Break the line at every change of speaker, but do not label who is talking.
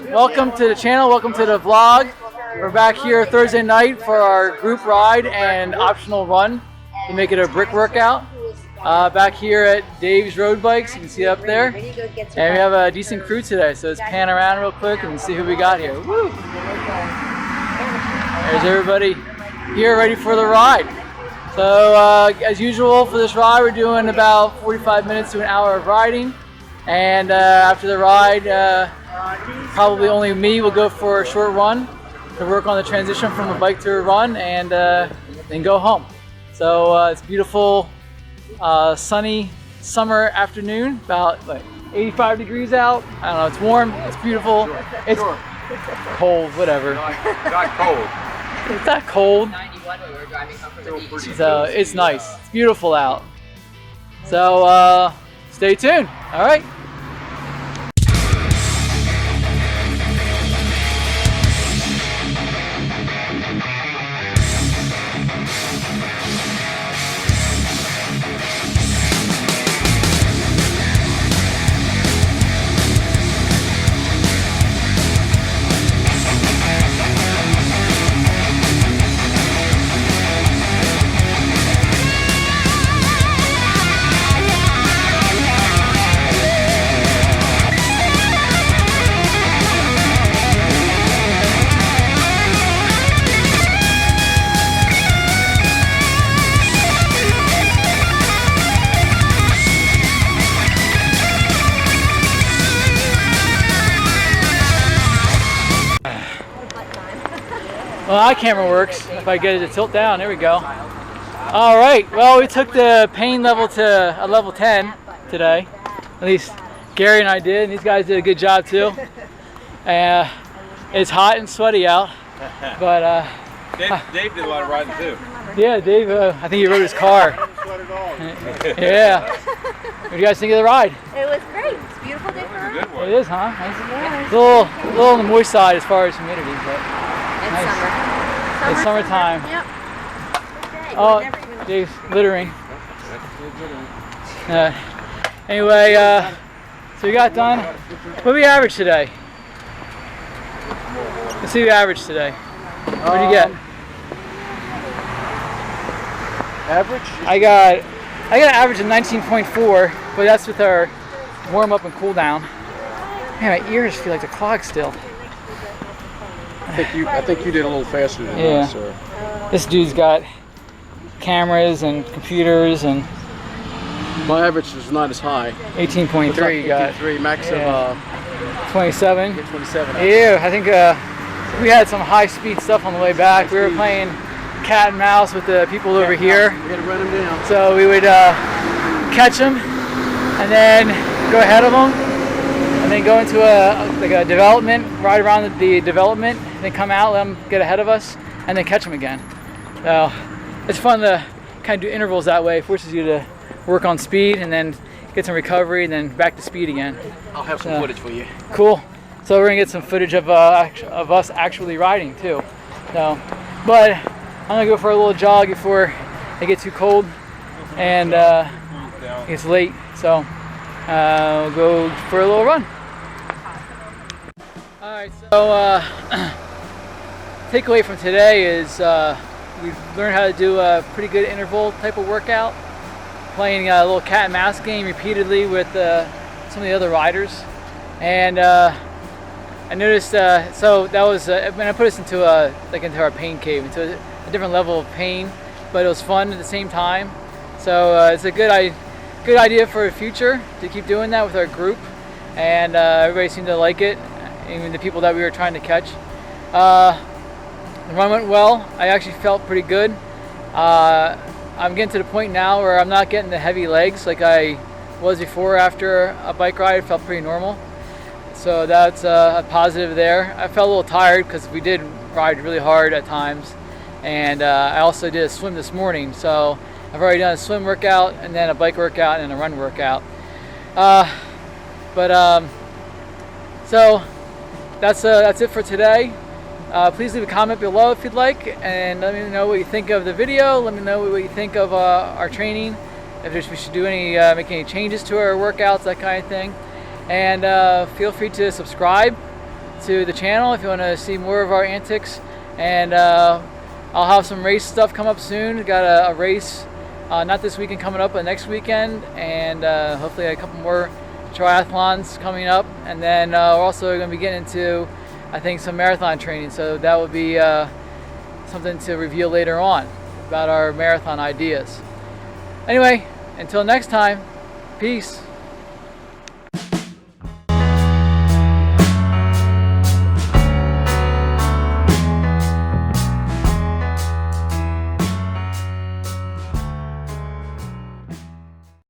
welcome to the channel, welcome to the vlog. We're back here Thursday night for our group ride and optional run to make it a brick workout. Back here at Dave's Road Bikes, you can see up there. And we have a decent crew today, so let's pan around real quick and see who we got here. Woo! There's everybody here ready for the ride. So as usual for this ride, we're doing about 45 minutes to an hour of riding. And after the ride, probably only me will go for a short run to work on the transition from a bike to a run, and then go home. So it's beautiful, sunny summer afternoon, about like 85 degrees out. I don't know, it's warm, it's beautiful. It's cold, whatever.
Not cold.
It's not cold.
91 when we were driving home from the beach.
So it's nice, it's beautiful out. So stay tuned, all right? Well, that camera works if I get it to tilt down. There we go. All right. Well, we took the pain level to a level 10 today. At least Gary and I did, and these guys did a good job too. It's hot and sweaty out, but
Dave did a lot of riding too.
Yeah, Dave. I think he rode his car. Yeah. What do you guys think of the ride?
It was great. It's a beautiful day for us.
It is, huh? Nice. A little on the moist side as far as humidity, but.
It's
Nice.
summer.
It's summertime.
Yep.
Oh, Dave's littering. Anyway, so we got done. What did we average today? Let's see the average today. What did you get?
Average?
I got an average of 19.4, but that's with our warm up and cool down. Man, my ears feel like they're clogged still.
I think you did a little faster than us, sir.
This dude's got cameras and computers, and
My average is not as high.
18.3 you got.
18.3, max of
27.
27.
Yeah, I think we had some high speed stuff on the way back. We were playing cat and mouse with the people over here.
We had to run them down.
So we would catch them and then go ahead of them, and then go into a development, ride around the development, and then come out, let them get ahead of us, and then catch them again. So it's fun to kind of do intervals that way. It forces you to work on speed and then get some recovery and then back to speed again.
I'll have some footage for you.
Cool. So we're gonna get some footage of us actually riding too. So, but I'm gonna go for a little jog before it gets too cold and it's late. So we'll go for a little run. All right. So takeaway from today is we've learned how to do a pretty good interval type of workout, playing a little cat and mouse game repeatedly with some of the other riders. And I noticed, so that was when I put us into our pain cave, into a different level of pain, but it was fun at the same time. So it's a good idea for the future to keep doing that with our group, and everybody seemed to like it, even the people that we were trying to catch. The run went well. I actually felt pretty good. I'm getting to the point now where I'm not getting the heavy legs like I was before. After a bike ride, it felt pretty normal. So that's a positive there. I felt a little tired because we did ride really hard at times. And I also did a swim this morning. So I've already done a swim workout, and then a bike workout, and a run workout. So that's it for today. Please leave a comment below if you'd like, and let me know what you think of the video. Let me know what you think of our training, if we should do make any changes to our workouts, that kind of thing. And feel free to subscribe to the channel if you want to see more of our antics. And I'll have some race stuff come up soon. Got a race, not this weekend coming up, but next weekend, and hopefully a couple more triathlons coming up. And then we're also going to be getting into, I think, some marathon training. So that would be something to reveal later on about our marathon ideas. Anyway, until next time, peace.